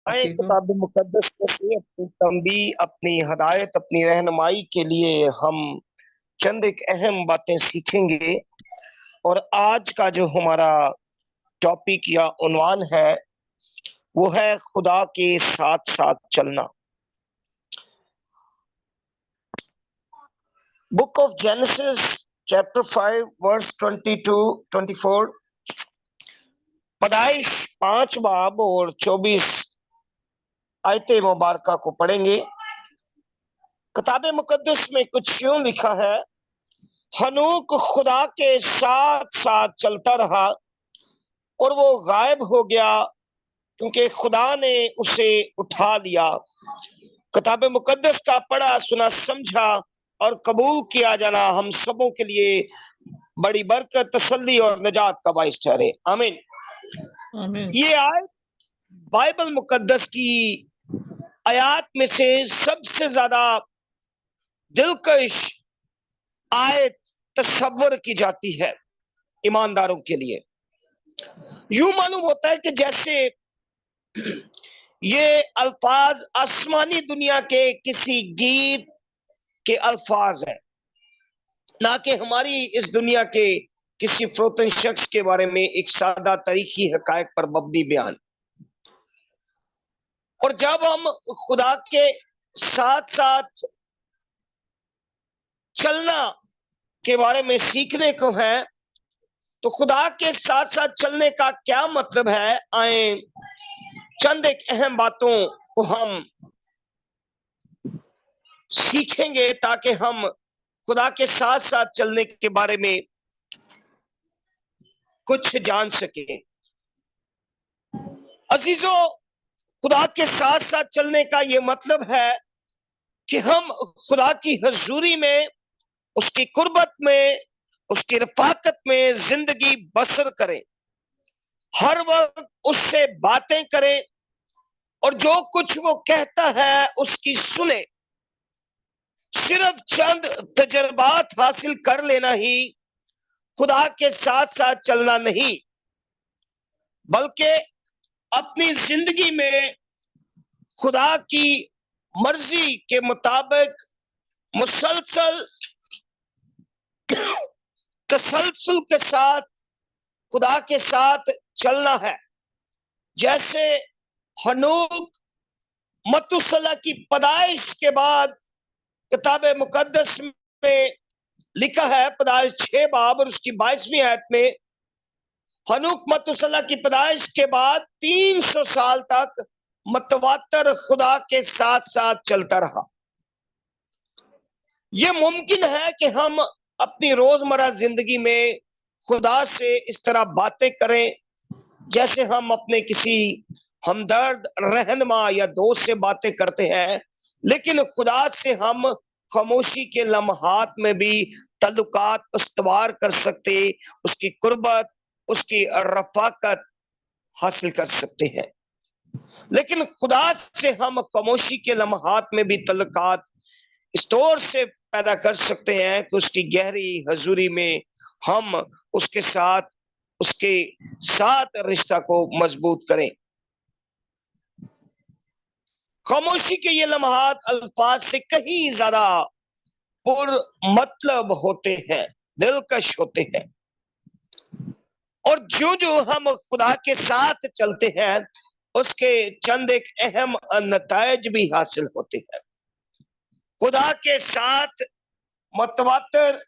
आए ओके तो किताब मुकद्दस में से अपनी तंबी, अपनी हदायत, अपनी रहनुमाई के लिए हम चंद एक अहम बातें सीखेंगे। और आज का जो हमारा टॉपिक या उन्वान है वो है खुदा के साथ साथ चलना। Book of Genesis chapter 5 verse 22-24, पैदाइश 5 बाब और 24 आयते मुबारका को पढ़ेंगे। किताब मुकद्दस में कुछ यूं लिखा है, हनूक खुदा के साथ साथ चलता रहा और वो गायब हो गया क्योंकि खुदा ने उसे उठा लिया। किताब मुकद्दस का पढ़ा, सुना, समझा और कबूल किया जाना हम सबों के लिए बड़ी बरकत, तसल्ली और निजात का बाइस ठहरे। आमीन। आमीन। ये आयत बाइबल मुकद्दस की आयत में से सबसे ज्यादा दिलकश आयत तस्वर की जाती है ईमानदारों के लिए। यूं मालूम होता है कि जैसे ये अल्फाज आसमानी दुनिया के किसी गीत के अल्फाज हैं, ना कि हमारी इस दुनिया के किसी फरोतन शख्स के बारे में एक सादा तारीखी हकायक पर मबनी बयान। और जब हम खुदा के साथ साथ चलना के बारे में सीखने को है, तो खुदा के साथ साथ चलने का क्या मतलब है, आए चंद एक अहम बातों को हम सीखेंगे ताकि हम खुदा के साथ साथ चलने के बारे में कुछ जान सके। अजीजों, खुदा के साथ साथ चलने का यह मतलब है कि हम खुदा की हजूरी में, उसकी कुर्बत में, उसकी रफाकत में जिंदगी बसर करें, हर वक्त उससे बातें करें और जो कुछ वो कहता है उसकी सुने। सिर्फ चंद तजर्बात हासिल कर लेना ही खुदा के साथ साथ चलना नहीं, बल्कि अपनी जिंदगी में खुदा की मर्जी के मुताबिक मुसलसल तसलसल के साथ खुदा के साथ चलना है। जैसे हनूक मतुसला की पैदाइश के बाद किताब मुकद्दस में लिखा है, पैदाइश 6 बाब और उसकी 22वीं आयत में, हनूक मतुसला की पैदाइश के बाद 300 साल तक मतवातर खुदा के साथ साथ चलता रहा। यह मुमकिन है कि हम अपनी रोजमर्रा जिंदगी में खुदा से इस तरह बातें करें जैसे हम अपने किसी हमदर्द, रहनुमा या दोस्त से बातें करते हैं, लेकिन खुदा से हम खामोशी के लम्हात में भी तल्लुकात इस्तवार कर सकते, उसकी कुर्बत, उसकी रफाकत हासिल कर सकते हैं। लेकिन खुदा से हम खामोशी के लम्हात में भी तल्लुकात इस तौर से पैदा कर सकते हैं कि उसकी गहरी हजूरी में हम उसके साथ रिश्ता को मजबूत करें। खामोशी के ये लम्हात अल्फाज से कहीं ज्यादा पुर मतलब होते हैं, दिलकश होते हैं। और जो जो हम खुदा के साथ चलते हैं उसके चंद एक अहम नतायज भी हासिल होते हैं। खुदा के साथ मतवातर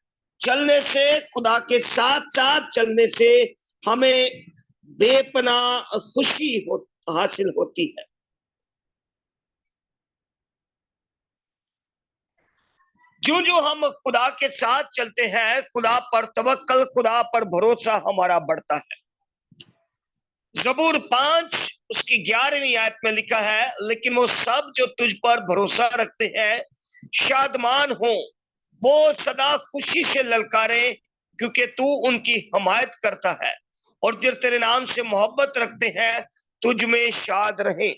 चलने से, खुदा के साथ साथ चलने से हमें बेपनाह खुशी हासिल होती है। जो जो हम खुदा के साथ चलते हैं, खुदा पर तवक्कल, खुदा पर भरोसा हमारा बढ़ता है। ज़बूर 5 उसकी 11वीं आयत में लिखा है, लेकिन वो सब जो तुझ पर भरोसा रखते हैं शादमान हो, वो सदा खुशी से ललकारे क्योंकि तू उनकी हमायत करता है, और जो तेरे नाम से मोहब्बत रखते हैं तुझ में शाद रहे।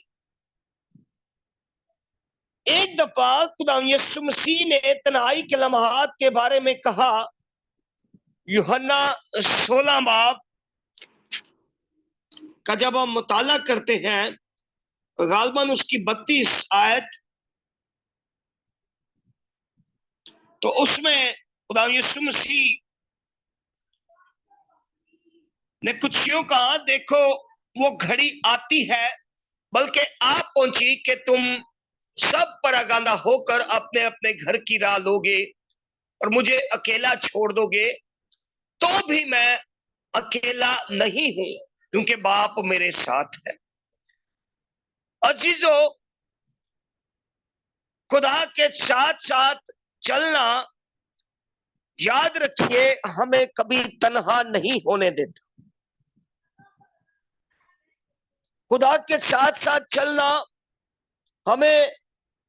एक दफा खुदा यीशु मसीह ने तन्हाई के लम्हात के बारे में कहा, यूहन्ना 16 बाब का जब हम मुताला करते हैं गालबन उसकी 32 आयत, तो उसमें खुदा यीशु मसीह ने कुछ यूं कहा, देखो वो घड़ी आती है, बल्कि आप पहुंची कि तुम सब परागंदा होकर अपने अपने घर की राह लोगे और मुझे अकेला छोड़ दोगे, तो भी मैं अकेला नहीं हूं, क्योंकि बाप मेरे साथ है। अजीजों, खुदा के साथ साथ चलना, याद रखिए, हमें कभी तन्हा नहीं होने देता। खुदा के साथ साथ चलना हमें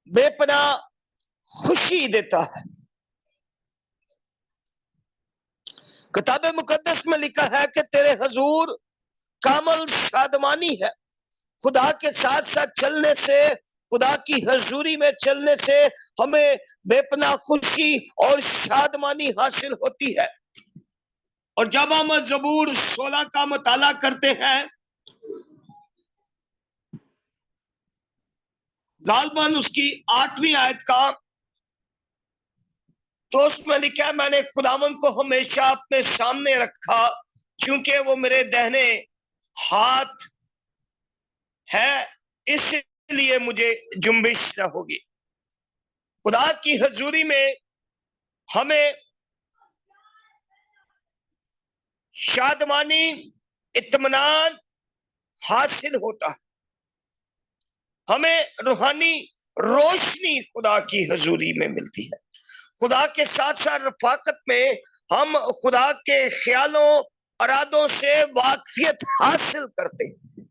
बेपनाह खुशी देता है। किताब मुकद्दस में लिखा है कि तेरे हुजूर कामल शादमानी है। खुदा के साथ साथ चलने से, खुदा की हजूरी में चलने से हमें बेपनाह खुशी और शादमानी हासिल होती है। और जब हम ज़बूर 16 का मुताला करते हैं, गालबन उसकी 8वीं आयत का, तो उसमें लिखा है, मैंने खुदावन को हमेशा अपने सामने रखा, क्योंकि वो मेरे दाहिने हाथ है, इसलिए मुझे जुम्बिश न होगी। खुदा की हजूरी में हमें शादमानी, इत्मीनान हासिल होता है। हमें रूहानी रोशनी खुदा की हजूरी में मिलती है। खुदा के साथ साथ रफाकत में हम खुदा के ख्यालों, अरादों से वाकफियत हासिल करते हैं।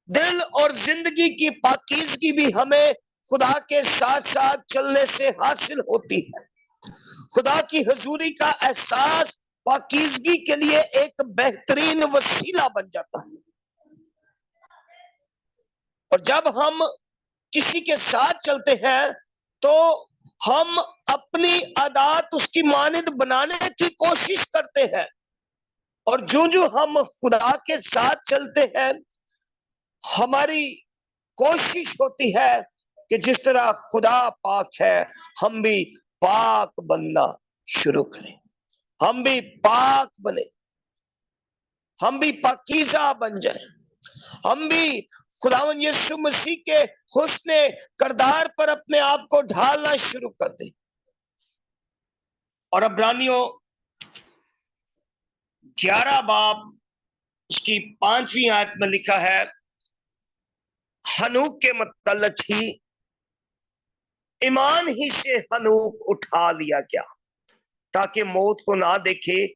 दिल और जिंदगी की पाकीज़गी भी हमें खुदा के साथ साथ चलने से हासिल होती है। खुदा की हजूरी का एहसास पाकीज़गी के लिए एक बेहतरीन वसीला बन जाता है। और जब हम किसी के साथ चलते हैं तो हम अपनी आदत उसकी मानद बनाने की कोशिश करते हैं, और जो जो हम खुदा के साथ चलते हैं, हमारी कोशिश होती है कि जिस तरह खुदा पाक है, हम भी पाक बनना शुरू करें, हम भी पाक बने, हम भी पाकीज़ा बन जाए, हम भी खुदावन यीशु मसीह के हुस्ने करदार पर अपने आप को ढालना शुरू कर दे। और इब्रानियों 11 बाब उसकी 5वीं आयत में लिखा है, हनूक के मतलब ही, ईमान ही से हनूक उठा लिया गया ताकि मौत को ना देखे,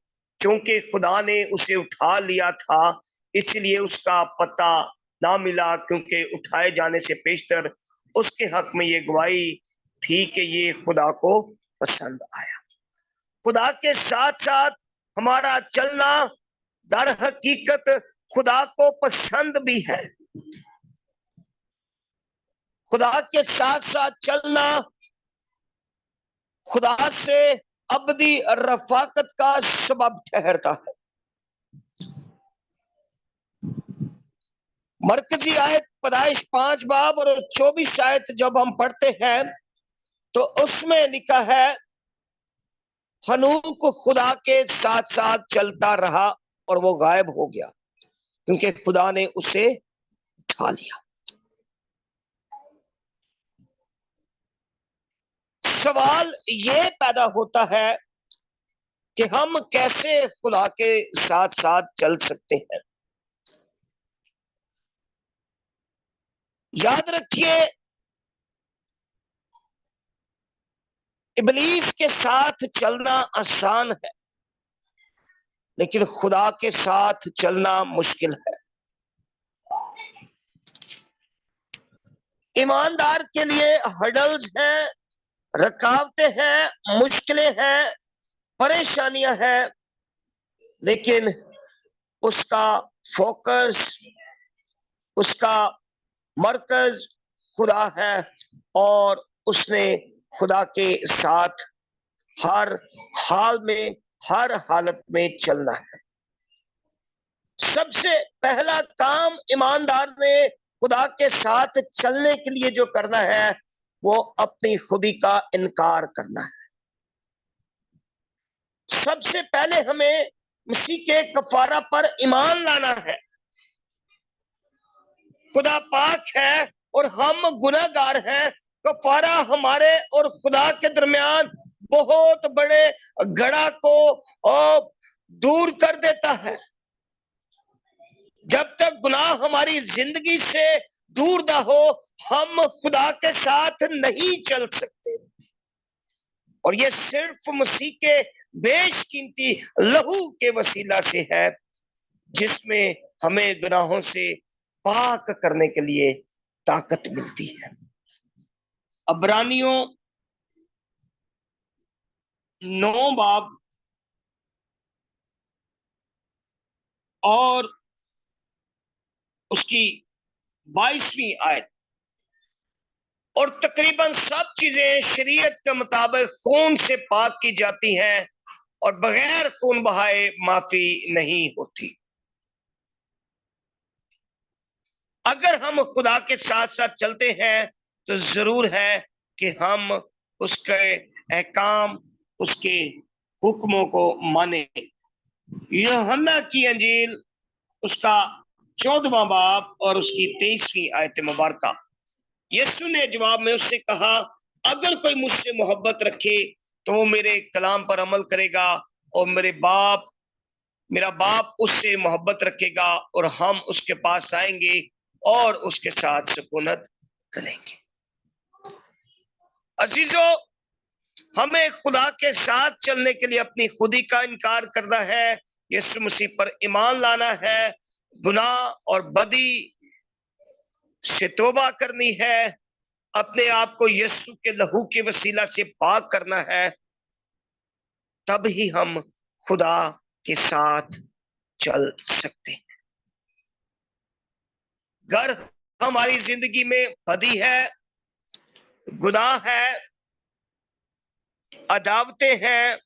क्योंकि खुदा ने उसे उठा लिया था, इसलिए उसका पता ना मिला, क्योंकि उठाए जाने से पेशतर उसके हक में ये गवाही थी कि ये खुदा को पसंद आया। खुदा के साथ साथ हमारा चलना दर हकीकत खुदा को पसंद भी है। खुदा के साथ साथ चलना खुदा से अबदी रफाकत का सबब ठहरता है। मरकजी आयत पैदाइश 5 बाब और 24 आयत जब हम पढ़ते हैं तो उसमें लिखा है, हनूक खुदा के साथ साथ चलता रहा और वो गायब हो गया, क्योंकि खुदा ने उसे उठा लिया। सवाल ये पैदा होता है कि हम कैसे खुदा के साथ साथ चल सकते हैं। याद रखिए, इब्लीस के साथ चलना आसान है, लेकिन खुदा के साथ चलना मुश्किल है। ईमानदार के लिए हर्डल्स हैं, रुकावटें हैं, मुश्किलें हैं, परेशानियां हैं, लेकिन उसका फोकस, उसका मरकज खुदा है, और उसने खुदा के साथ हर हाल में, हर हालत में चलना है। सबसे पहला काम ईमानदार ने खुदा के साथ चलने के लिए जो करना है वो अपनी खुदी का इनकार करना है। सबसे पहले हमें मसीह के कफारा पर ईमान लाना है। खुदा पाक है और हम गुनाहगार हैं। कफारा हमारे और खुदा के दरमियान बहुत बड़े गड़ा को दूर कर देता है। जब तक गुनाह हमारी जिंदगी से दूर ना हो, हम खुदा के साथ नहीं चल सकते। और ये सिर्फ मसीह के बेशकीमती लहू के वसीला से है, जिसमें हमें गुनाहों से पाक करने के लिए ताकत मिलती है। अब्रानियों 9 बाब और उसकी 22वीं आयत, और तकरीबन सब चीजें शरीयत के मुताबिक खून से पाक की जाती हैं और बगैर खून बहाए माफी नहीं होती। अगर हम खुदा के साथ साथ चलते हैं तो जरूर है कि हम उसके अहकाम, उसके हुक्मों को माने। यूहन्ना की अंजील उसका 14वां बाब और उसकी 23वीं आयत मुबारका। यीशु ने जवाब में उससे कहा, अगर कोई मुझसे मोहब्बत रखे तो वो मेरे कलाम पर अमल करेगा और मेरा बाप उससे मोहब्बत रखेगा और हम उसके पास आएंगे और उसके साथ सुकूनत करेंगे। अजीजों, हमें खुदा के साथ चलने के लिए अपनी खुदी का इनकार करना है, यीशु मसीह पर ईमान लाना है, गुनाह और बदी से तौबा करनी है, अपने आप को यीशु के लहू के वसीला से पाक करना है। तब ही हम खुदा के साथ चल सकते हैं। अगर हमारी जिंदगी में बदी है, गुनाह है, अदावतें हैं,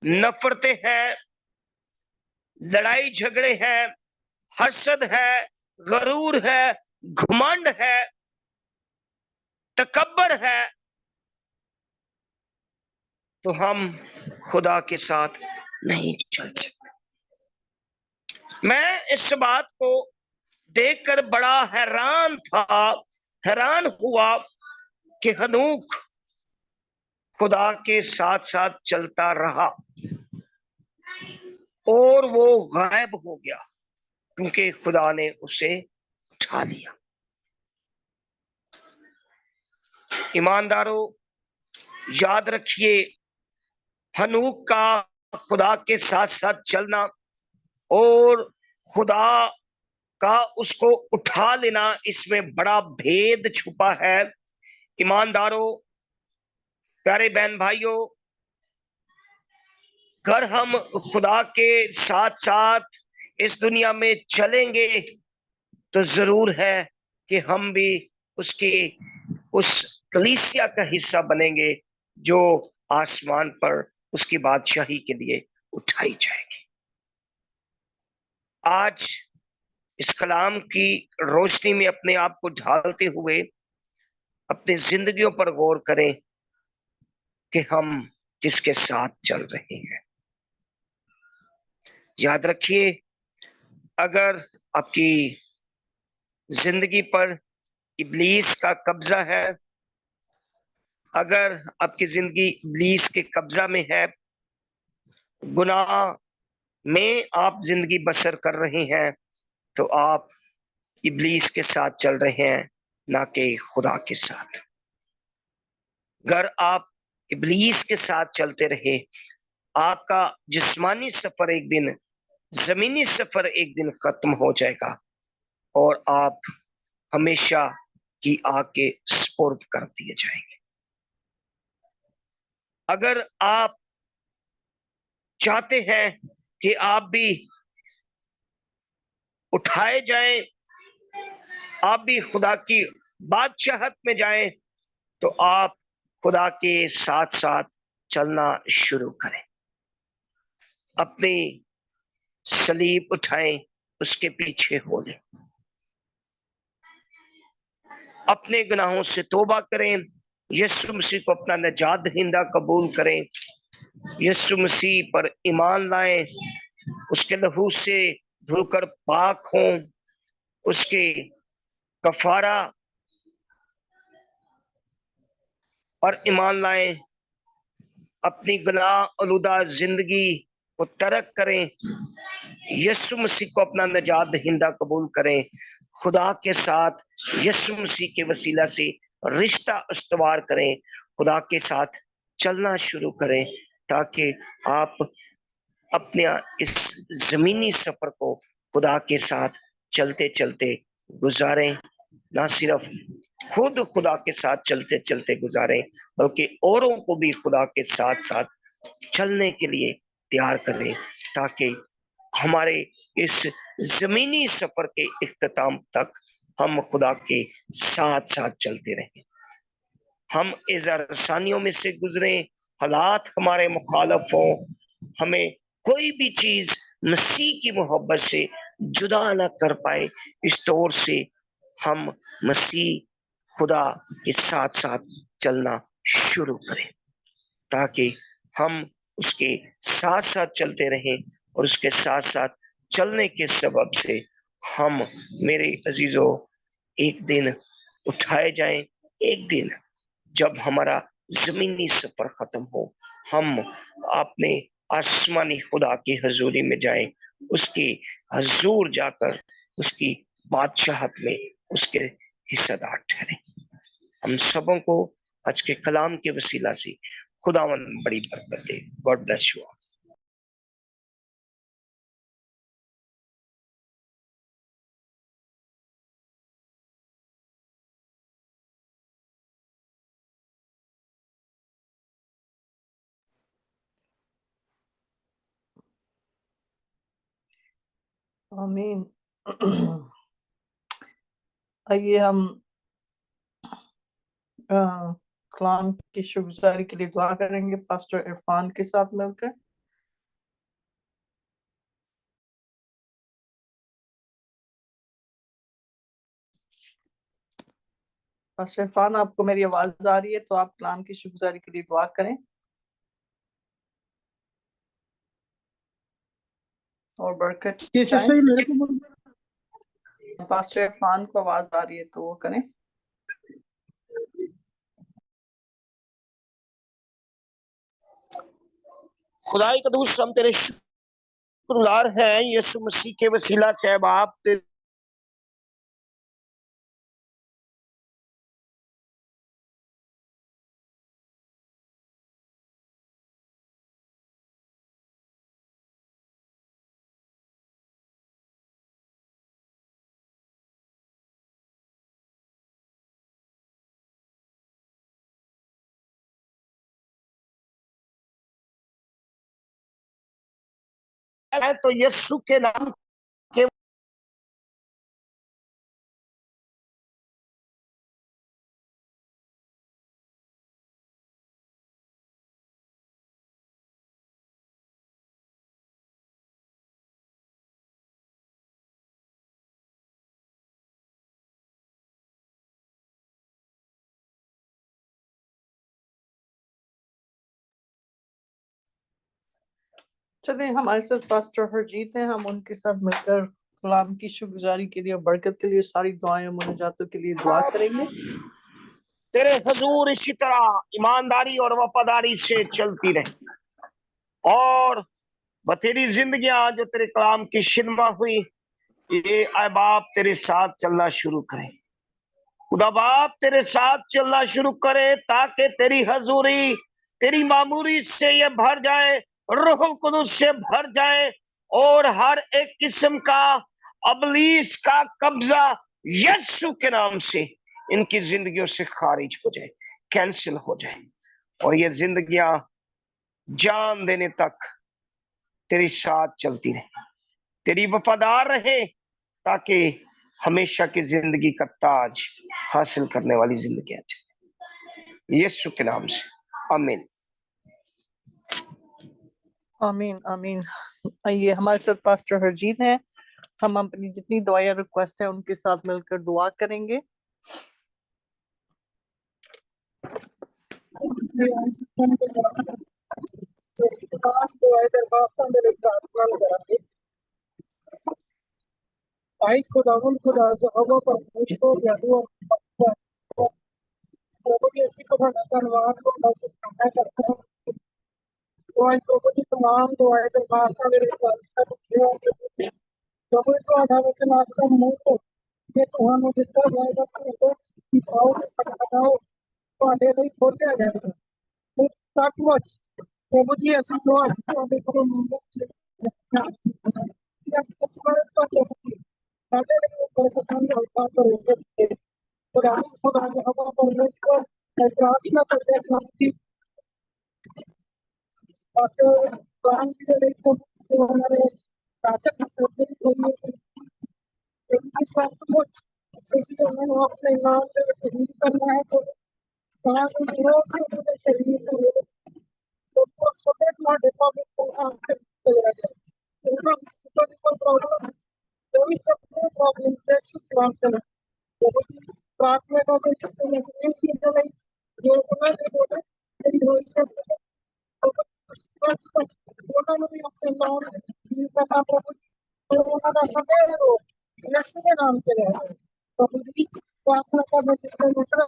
नफरतें हैं, लड़ाई झगड़े हैं, हसद है, गरूर है, घमंड है, तकब्बर है, तो हम खुदा के साथ नहीं चल सकते। मैं इस बात को देखकर बड़ा हैरान हुआ कि हनूक खुदा के साथ साथ चलता रहा और वो गायब हो गया क्योंकि खुदा ने उसे उठा लिया। ईमानदारों, याद रखिए, हनूक का खुदा के साथ साथ चलना और खुदा का उसको उठा लेना, इसमें बड़ा भेद छुपा है। ईमानदारों, प्यारे बहन भाइयों, अगर हम खुदा के साथ साथ इस दुनिया में चलेंगे तो जरूर है कि हम भी उसकी उस कलीसिया का हिस्सा बनेंगे जो आसमान पर उसकी बादशाही के लिए उठाई जाएगी। आज इस कलाम की रोशनी में अपने आप को ढालते हुए अपनी जिंदगियों पर गौर करें कि हम किसके साथ चल रहे हैं। याद रखिए, अगर आपकी जिंदगी पर इब्लीस का कब्जा है, अगर आपकी जिंदगी इब्लीस के कब्जा में है, गुनाह में आप जिंदगी बसर कर रहे हैं, तो आप इब्लीस के साथ चल रहे हैं, ना कि खुदा के साथ। अगर आप इब्लीस के साथ चलते रहे, आपका जिस्मानी सफर एक दिन, जमीनी सफर एक दिन खत्म हो जाएगा और आप हमेशा की आग के सुपुर्द कर दिए जाएंगे। अगर आप चाहते हैं कि आप भी उठाए जाएं, आप भी खुदा की बादशाहत में जाएं, तो आप खुदा के साथ साथ चलना शुरू करें। अपनी सलीब उठाएं, उसके पीछे हो लें। अपने गुनाहों से तौबा करें, यीशु मसीह को अपना निजात दहिंदा कबूल करें, यीशु मसीह पर ईमान लाएं, उसके लहू से धोकर पाक हों, उसके कफारा और ईमान लाएं, अपनी गुनाह आलूदा जिंदगी को तर्क करें, यीशु मसीह को अपना निजात दहिंदा कबूल करें, खुदा के साथ यीशु मसीह के वसीला से रिश्ता इस्तवार करें, खुदा के साथ चलना शुरू करें, ताकि आप अपने इस जमीनी सफर को खुदा के साथ चलते चलते गुजारें। ना सिर्फ खुद खुदा के साथ चलते चलते गुजारें, बल्कि औरों को भी खुदा के साथ साथ चलने के लिए तैयार करें, ताकि हमारे इस जमीनी सफर के इख्तिताम तक हम खुदा के साथ साथ चलते रहें। हम इस आसानियों में से गुजरे, हालात हमारे मुखालफ हो, हमें कोई भी चीज मसीह की मोहब्बत से जुदा न कर पाए, इस तौर से हम मसीह खुदा के साथ साथ चलना शुरू करें, ताकि हम उसके साथ साथ चलते रहें, और उसके साथ साथ चलने के सबब से हम, मेरे अजीजों, एक दिन उठाए जाएं, एक दिन जब हमारा जमीनी सफर खत्म हो, हम अपने आसमानी खुदा की हजूरी में जाएं, उसकी हजूर जाकर उसकी बादशाहत में उसके हिस्सेदार ठहरें। हम सबों को आज के कलाम के वसीला से खुदावन बड़ी बरकत दे। God bless you. आमीन। आइए हम कलाम की शुक्रगुजारी के लिए दुआ करेंगे पास्टर इरफान के साथ मिलकर। पास्टर इरफान, आपको मेरी आवाज आ रही है तो आप कलाम की शुक्रगुजारी के लिए दुआ करें और बरकत चाहें। मेरे को पास्टर इरफान को आवाज आ रही है तो वो करें। खुदाई कदूस, हम तेरे शुक्रगुजार हैं यीशु मसीह के वसीला से बाप, तो यीशु के नाम के चलिए, हमारे साथ पास्टर हरजीत हैं, हम उनके साथ मिलकर कलाम की शुक्रगुजारी के लिए और बरकत के लिए सारी दुआएं मुनाजातों के लिए दुआ करेंगे। तेरे हजूर इसी तरह ईमानदारी और वफादारी से चलती रहे, और बतेरी जिंदगियां जो तेरे कलाम की शिनमा हुई, ये आए बाप तेरे साथ चलना शुरू करें। खुदा बाप तेरे साथ चलना शुरू करे, ताकि तेरी हजूरी, तेरी मामूरी से ये भर जाए, रूहुल कुदुस से भर जाए, और हर एक किस्म का अबलीस का कब्जा यीशु के नाम से इनकी जिंदगियों से खारिज हो जाए, कैंसिल हो जाए, और ये जिंदगियां जान देने तक तेरे साथ चलती रहे, तेरी वफादार रहे, ताकि हमेशा की जिंदगी का ताज हासिल करने वाली जिंदगी अच्छी, यीशु के नाम से आमीन। आमीन आमीन। आइए, हमारे साथ पास्टर हरजीत हैं, हम अपनी जितनी दुआएं रिक्वेस्ट है उनके साथ मिलकर दुआ करेंगे। भाई खुदावन खुदा यहोवा परमेश्वर को जादू और प्रभु की ऐसी को धन्यवाद को मैं करता हूँ। तो आज प्रभु की तमाम दुआएं दरबार मेरे प्रभु को आधार के नाम मुंह को ये ਤੁਹਾਨੂੰ ਦਿੱਤਾ ਜਾਏਗਾ ਕਿ ਪਾਓ ਤੇ ਪਟਾਓ ਤੁਹਾਡੇ ਲਈ ਖੋਲਿਆ ਜਾਏਗਾ ਤੇ ਸੱਚਮੁੱਚ ਪ੍ਰਭੂ ਜੀ ਅਸੀਂ ਜੋ ਅੱਜ ਤੁਹਾਡੇ ਕੋਲੋਂ ਮੰਗਦੇ ਸਾਡੇ ਲਈ ਬਰਕਤਾਂ ਦਾ ਉਤਾਰ ਕਰੋਗੇ खुदा खुदा यहोवा परमेश्वर मैं प्रार्थना करते हैं कि और प्राण के लिए तो हमारे ताकत से होने से इस बात को किसी को अपने नाम से नहीं करना है तो कहाँ से लोग अपने शरीर को तो सपोर्ट ना डिपॉजिट को आपसे चला जाए उनका प्रॉब्लम कोई सब प्रॉब्लम जैसे प्रॉब्लम प्रार्थना का कोई शक्ति नहीं है जो उन्होंने बोला तेरी होई सब उन्होंने भी अपने नाम का नाम प्रभु और उन्होंने सदैव वो यीशु के नाम से रहा है प्रभु जी प्रार्थना करने से दूसरा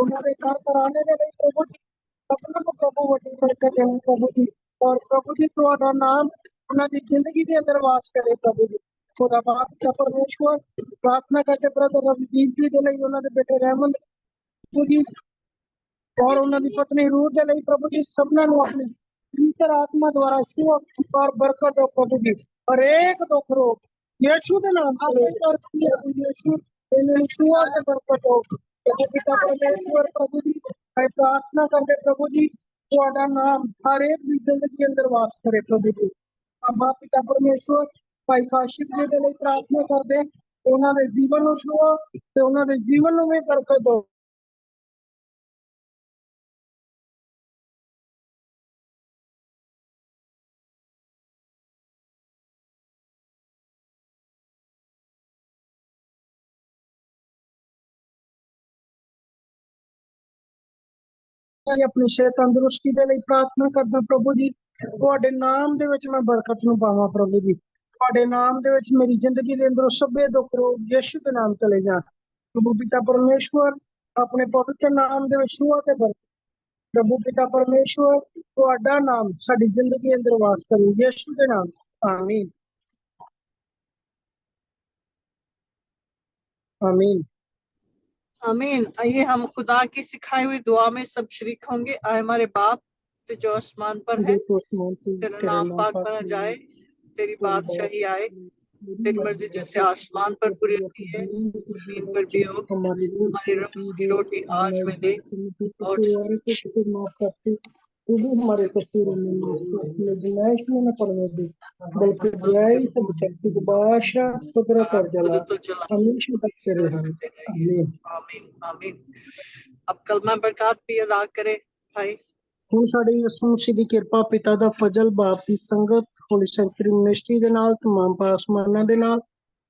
उन्होंने कार्य कराने में नहीं प्रभु जी अपने को प्रभु वटी बरकत देना प्रभु जी और प्रभु जी तुम्हारा नाम उन्होंने जिंदगी के अंदर वास करे प्रभु जी खुदा बाप का परमेश्वर प्रार्थना करके ब्रदर रवजीत जी के लिए उन्होंने बेटे रहमत जी और उन्होंने पत्नी रूह के लिए प्रभु जी सबने अपनी पवित्र आत्मा द्वारा शिव और बरकत दो प्रभु जी और एक दुख रोग यीशु के नाम से यीशु से बरकत हो पिता परमेश्वर प्रभु जी मैं प्रार्थना करके प्रभु जी तुम्हारा नाम हर एक की जिंदगी के अंदर वास करे प्रभु जी अब पिता परमेश्वर भाई काशिफ जी के लिए प्रार्थना कर दे उन्होंने जीवन ਨੂੰ ਛੂਓ ਤੇ ਉਹਨਾਂ ਦੇ ਜੀਵਨ ਨੂੰ ਵੀ ਬਰਕਤ ਦਿਓ अपनी सेहत तंदुरुस्ती के लिए प्रार्थना करदा प्रभु जी ਤੁਹਾਡੇ ਨਾਮ ਦੇ ਵਿੱਚ ਮੈਂ ਬਰਕਤ ਨੂੰ ਪਾਵਾਂ ਪ੍ਰਭੂ ਜੀ ਤੁਹਾਡੇ ਨਾਮ ਦੇ ਵਿੱਚ ਮੇਰੀ ਜ਼ਿੰਦਗੀ ਦੇ ਅੰਦਰੋਂ ਸਭੇ ਦੁੱਖ ਰੋਗ ਯਿਸੂ ਦੇ ਨਾਮ ਚਲੇ ਜਾਣ ਪ੍ਰਭੂ ਪਿਤਾ ਪਰਮੇਸ਼ਵਰ ਆਪਣੇ ਪਵਿੱਤਰ ਨਾਮ ਦੇ ਵਿੱਚ ਛੂਆ ਤੇ ਬਰਕਤ ਪ੍ਰਭੂ ਪਿਤਾ ਪਰਮੇਸ਼ਵਰ ਤੁਹਾਡਾ ਨਾਮ ਸਾਡੀ ਜ਼ਿੰਦਗੀ ਅੰਦਰ ਵਾਸ ਕਰੇ ਯਿਸੂ ਦੇ ਨਾਮ ਆਮੀਨ आमीन आमीन। आइए हम खुदा की सिखाई हुई दुआ में सब शरीक होंगे। आए हमारे बाप तो जो आसमान पर है, तेरा नाम पाक बना जाए, तेरी बादशाही आए, तेरी मर्जी जैसे आसमान पर पूरी होती है जमीन पर भी हो। हमारी रोज की रोटी आज में दे और तू भी हमारे कसूरों में गुनाह में न पड़ने दे बल्कि बुराई से बचाती को बादशाह कुदरत और जला हमेशा तक तेरे आमीन आमीन आमीन। अब कलमा बरकत भी अदा करें भाई। ਹੁਣ ਸਾਡੇ ਯਿਸੂ ਮਸੀਹ ਦੀ ਕਿਰਪਾ ਪਿਤਾ ਦਾ ਫਜ਼ਲ ਬਾਪ ਦੀ ਸੰਗਤ ਹੋਲੀ ਸੈਂਚੁਰੀ ਮਿਨਿਸਟਰੀ ਦੇ ਨਾਲ तमाम ਪਾਸਮਾਨਾਂ ਦੇ ਨਾਲ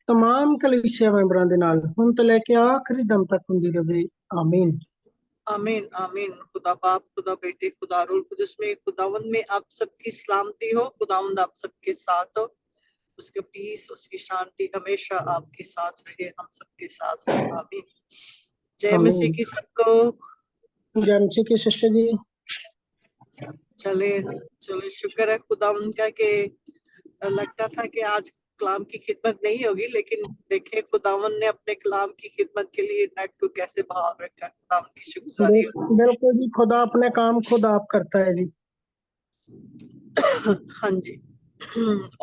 तमाम ਕਲੀਸਿਆ ਮੈਂਬਰਾਂ ਦੇ ਨਾਲ ਹੁਣ ਤੋਂ ਲੈ ਕੇ ਆਖਰੀ ਦਮ ਤੱਕ ਹੁੰਦੀ ਰਹੇ ਆਮੀਨ आमीन आमीन। खुदा बाप खुदा बेटे खुदा रूह कुदस में खुदावंद में आप सबकी सलामती हो। खुदावंद आप सबके साथ हो। उसके पीस उसकी शांति हमेशा आपके साथ रहे, हम सबके साथ रहे। आमीन। जय मसीह की सबको। जय मसीह की सिस्टर जी। चले चले शुक्र है खुदावंद का कि लगता था कि आज कलाम की खिदमत नहीं होगी, लेकिन देखें खुदावन ने अपने कलाम की खिदमत के लिए नेट को कैसे बहाल रखा। खुदावन की शुक्रगुजारी हो। बिल्कुल जी, खुदा अपने काम खुद आप करता है जी। हाँ जी।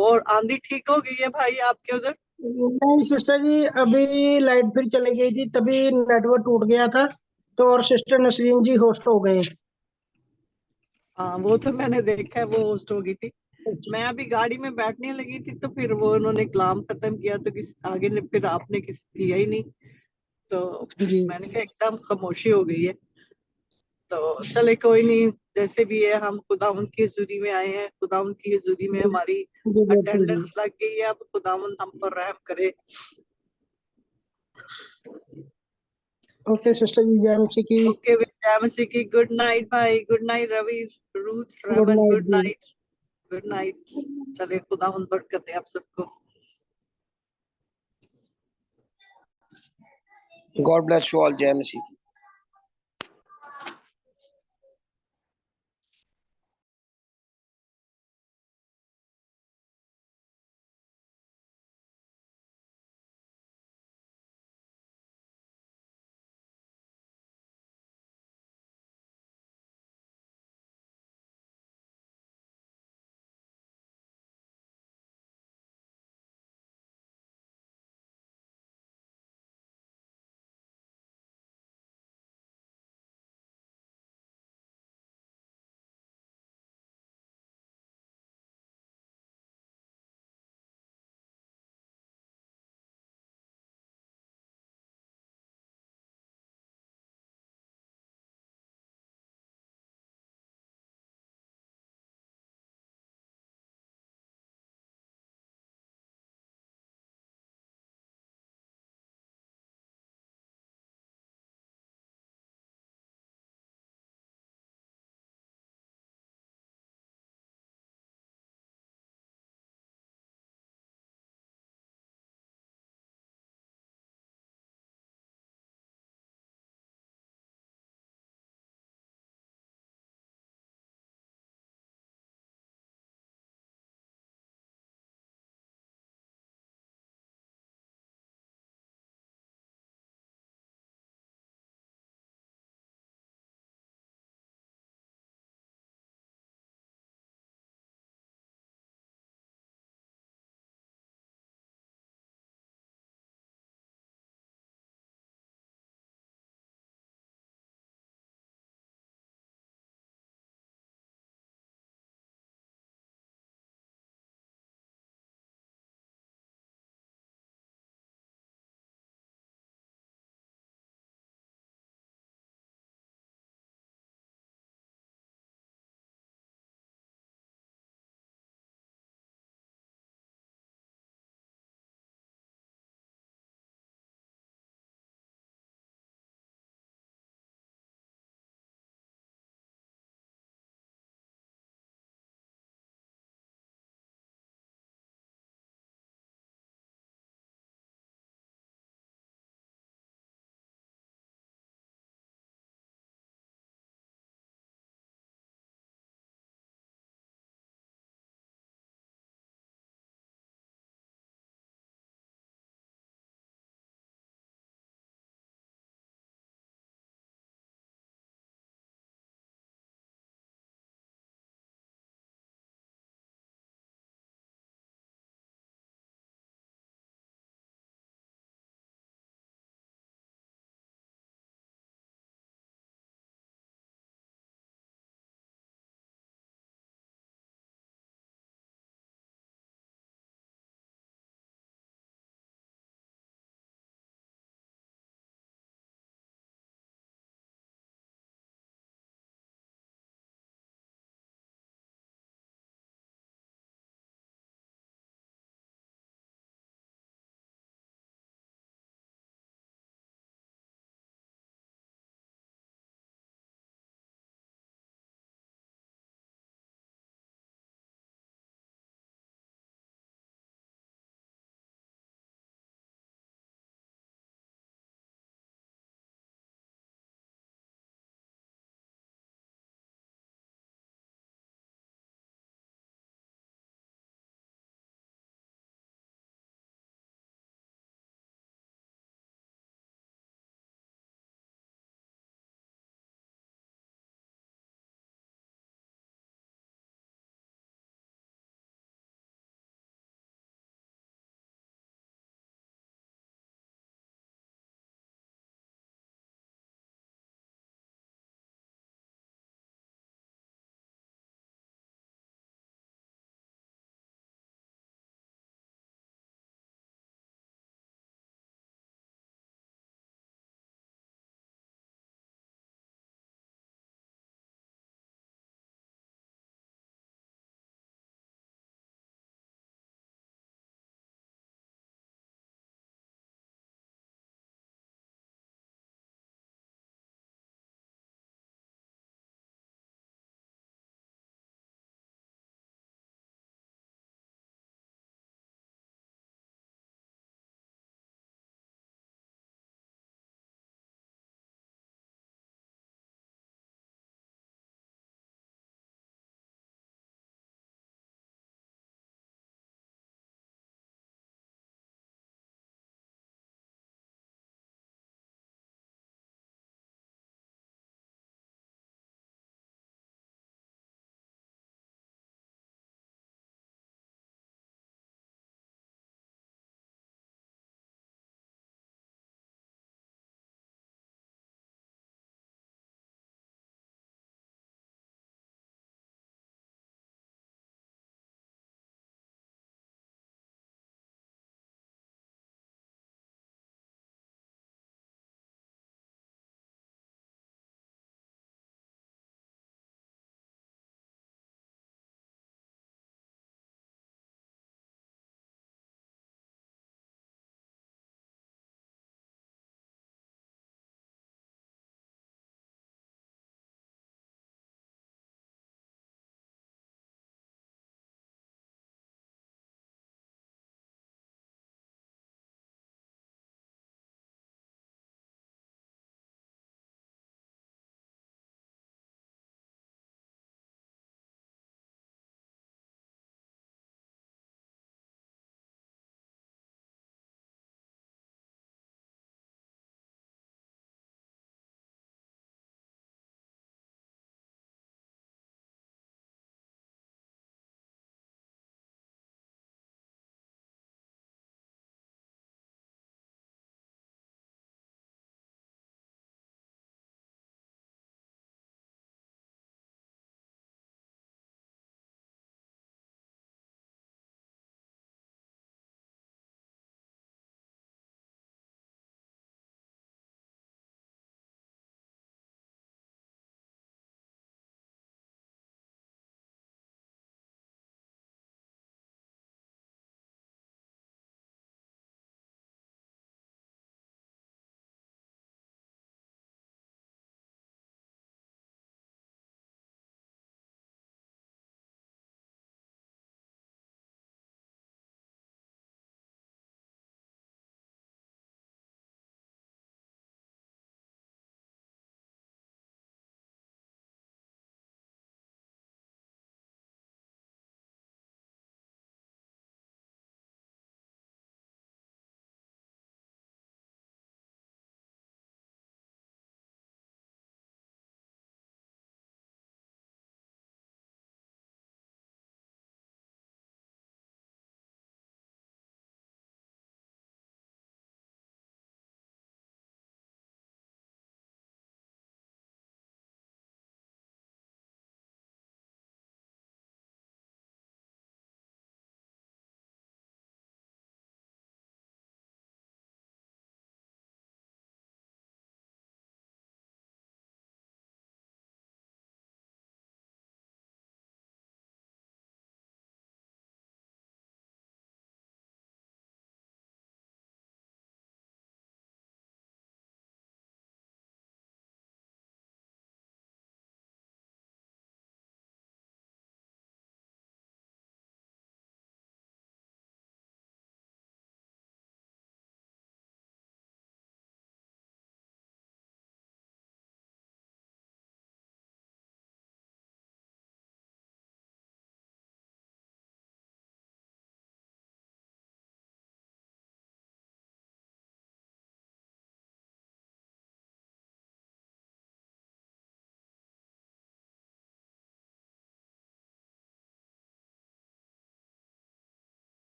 और आंधी ठीक हो गई है भाई आपके उधर? नहीं सिस्टर जी, अभी लाइट फिर चली गई थी, तभी नेटवर्क टूट गया था तो और सिस्टर नसरीन जी होस्ट हो गए। हाँ वो तो मैंने देखा है, वो होस्ट हो गई थी। मैं अभी गाड़ी में बैठने लगी थी तो फिर वो उन्होंने कलाम खत्म किया तो आगे ने फिर आपने किसी किया ही नहीं, तो मैंने कहा एकदम खामोशी हो गई है। तो चले कोई नहीं, जैसे भी है हम खुदावंद की हुजूरी में आए हैं, खुदावंद की हुजूरी में हमारी अटेंडेंस लग गई है। अब खुदावंद हम पर रहम करे। ओके सिस्टर जी, जय मसीह की। ओके जय जय मसीह की। गुड नाइट भाई, good night Ravi, Ruth, good Raman, night good जी। Night, good night. चलिए खुदा बरकत दे आप सबको। God bless you all. जय मसीह की।